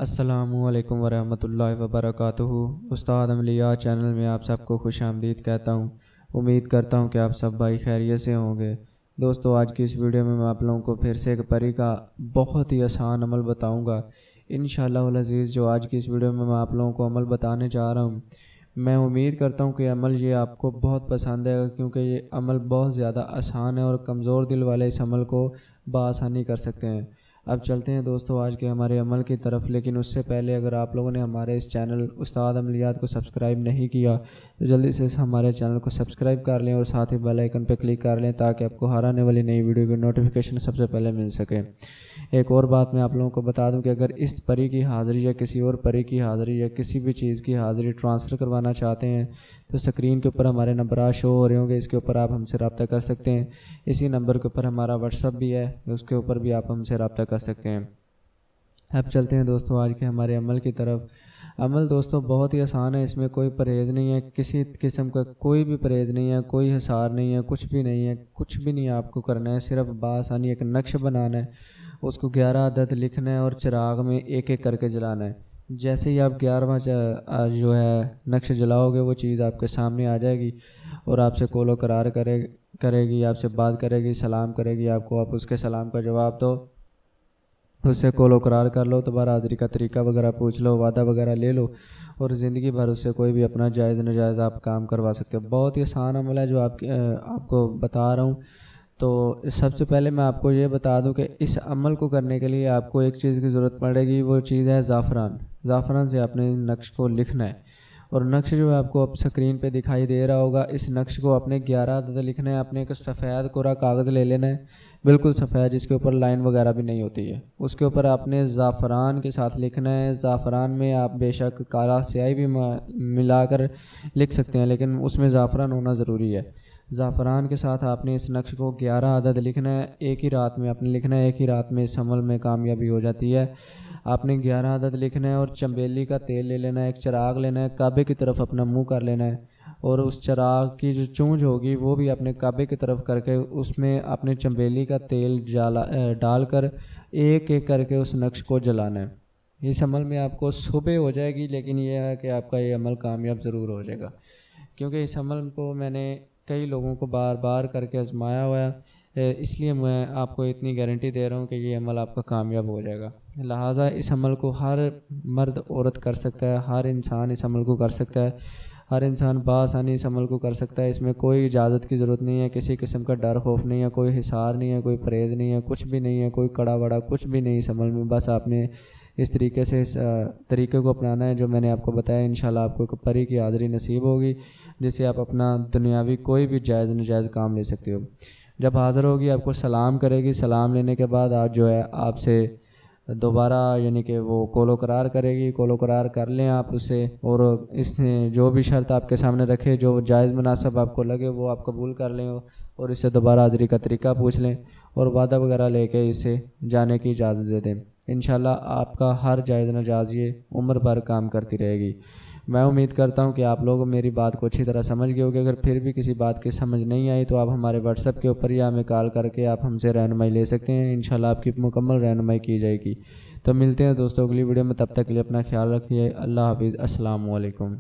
السلام علیکم ورحمۃ اللہ وبرکاتہ۔ استاد عملیات چینل میں آپ سب کو خوش آمدید کہتا ہوں۔ امید کرتا ہوں کہ آپ سب بھائی خیریت سے ہوں گے۔ دوستو، آج کی اس ویڈیو میں آپ لوگوں کو پھر سے ایک پری کا بہت ہی آسان عمل بتاؤں گا انشاءاللہ العزیز۔ جو آج کی اس ویڈیو میں آپ لوگوں کو عمل بتانے جا رہا ہوں، میں امید کرتا ہوں کہ عمل یہ آپ کو بہت پسند ہے، کیونکہ یہ عمل بہت زیادہ آسان ہے اور کمزور دل والے اس عمل کو بآسانی کر سکتے ہیں۔ اب چلتے ہیں دوستو آج کے ہمارے عمل کی طرف، لیکن اس سے پہلے اگر آپ لوگوں نے ہمارے اس چینل استاد عملیات کو سبسکرائب نہیں کیا تو جلدی سے ہمارے چینل کو سبسکرائب کر لیں اور ساتھ ہی بیل آئیکن پہ کلک کر لیں تاکہ آپ کو ہر آنے والی نئی ویڈیو کی نوٹیفیکیشن سب سے پہلے مل سکے۔ ایک اور بات میں آپ لوگوں کو بتا دوں کہ اگر اس پری کی حاضری یا کسی اور پری کی حاضری یا کسی بھی چیز کی حاضری ٹرانسفر کروانا چاہتے ہیں تو سکرین کے اوپر ہمارے نمبرات شو ہو رہے ہوں گے، اس کے اوپر آپ ہم سے رابطہ کر سکتے ہیں۔ اسی نمبر کے اوپر ہمارا واٹس ایپ بھی ہے، اس کے اوپر بھی آپ ہم سے رابطہ کر سکتے ہیں۔ اب چلتے ہیں دوستو آج کے ہمارے عمل کی طرف۔ عمل دوستو بہت ہی آسان ہے، اس میں کوئی پرہیز نہیں ہے، کسی قسم کا کوئی بھی پرہیز نہیں ہے، کوئی حصار نہیں ہے، کچھ بھی نہیں ہے، کچھ بھی نہیں آپ کو کرنا ہے، صرف بآسانی ایک نقش بنانا ہے، اس کو 11 عدد لکھنا ہے اور چراغ میں ایک ایک کر کے جلانا ہے۔ جیسے ہی آپ 11واں جو ہے نقش جلاؤ گے وہ چیز آپ کے سامنے آ جائے گی اور آپ سے قول و قرار کرے گی، آپ سے بات کرے گی، سلام کرے گی آپ کو، آپ اس کے سلام کا جواب دو، اس سے قول و قرار کر لو، دوبارہ حاضری کا طریقہ وغیرہ پوچھ لو، وعدہ وغیرہ لے لو اور زندگی بھر اس سے کوئی بھی اپنا جائز ناجائز آپ کام کروا سکتے ہو۔ بہت ہی آسان عمل ہے جو آپ کو بتا رہا ہوں۔ تو سب سے پہلے میں آپ کو یہ بتا دوں کہ اس عمل کو کرنے کے لیے آپ کو ایک چیز کی ضرورت پڑے گی، وہ چیز ہے زعفران۔ زعفران سے آپ نے نقش کو لکھنا ہے اور نقش جو ہے آپ کو اب سکرین پہ دکھائی دے رہا ہوگا، اس نقش کو اپنے 11 عدد لکھنا ہے۔ اپنے ایک سفید کوڑا کاغذ لے لینا ہے، بالکل سفید، جس کے اوپر لائن وغیرہ بھی نہیں ہوتی ہے، اس کے اوپر آپ نے زعفران کے ساتھ لکھنا ہے۔ زعفران میں آپ بے شک کالا سیاہی بھی ملا کر لکھ سکتے ہیں، لیکن اس میں زعفران ہونا ضروری ہے۔ زعفران کے ساتھ آپ نے اس نقش کو 11 عدد لکھنا ہے، ایک ہی رات میں آپ نے لکھنا ہے، ایک ہی رات میں اس عمل میں کامیابی ہو جاتی ہے۔ آپ نے 11 عدد لکھنا ہے اور چنبیلی کا تیل لے لینا ہے، ایک چراغ لینا ہے، کعبے کی طرف اپنا منہ کر لینا ہے اور اس چراغ کی جو چونج ہوگی وہ بھی اپنے کعبے کی طرف کر کے اس میں اپنے چنبیلی کا تیل ڈال کر ایک ایک کر کے اس نقش کو جلانا ہے۔ اس عمل میں آپ کو صبح ہو جائے گی، لیکن یہ ہے کہ آپ کا یہ عمل کامیاب ضرور ہو جائے گا، کیونکہ اس عمل کو میں نے کئی لوگوں کو بار بار کر کے آزمایا ہوا ہے، اس لیے میں آپ کو اتنی گارنٹی دے رہا ہوں کہ یہ عمل آپ کا کامیاب ہو جائے گا۔ لہٰذا اس عمل کو ہر مرد عورت کر سکتا ہے، ہر انسان اس عمل کو کر سکتا ہے، ہر انسان بآسانی اس عمل کو کر سکتا ہے۔ اس میں کوئی اجازت کی ضرورت نہیں ہے، کسی قسم کا ڈر خوف نہیں ہے، کوئی حصار نہیں ہے، کوئی پرہیز نہیں ہے، کچھ بھی نہیں ہے، کوئی کڑا وڑا کچھ بھی نہیں اس عمل میں۔ بس آپ نے اس طریقے سے اس طریقے کو اپنانا ہے جو میں نے آپ کو بتایا۔ انشاءاللہ آپ کو ایک پری کی حاضری نصیب ہوگی جس سے آپ اپنا دنیاوی کوئی بھی جائز ناجائز کام لے سکتے ہو۔ جب حاضر ہوگی آپ کو سلام کرے گی، سلام لینے کے بعد آپ جو ہے آپ سے دوبارہ یعنی کہ وہ قول و قرار کرے گی، قول و قرار کر لیں آپ اس سے، اور اس نے جو بھی شرط آپ کے سامنے رکھے، جو جائز مناسب آپ کو لگے وہ آپ قبول کر لیں اور اس سے دوبارہ حاضری کا طریقہ پوچھ لیں اور وعدہ وغیرہ لے کے اس سے جانے کی اجازت دے دیں۔ انشاءاللہ آپ کا ہر جائز ناجائز یہ عمر بھر کام کرتی رہے گی۔ میں امید کرتا ہوں کہ آپ لوگ میری بات کو اچھی طرح سمجھ گئے ہوگے۔ اگر پھر بھی کسی بات کی سمجھ نہیں آئی تو آپ ہمارے واٹس ایپ کے اوپر یا ہمیں کال کر کے آپ ہم سے رہنمائی لے سکتے ہیں، انشاءاللہ آپ کی مکمل رہنمائی کی جائے گی۔ تو ملتے ہیں دوستوں اگلی ویڈیو میں، تب تک کے لیے اپنا خیال رکھیے۔ اللہ حافظ، السلام علیکم۔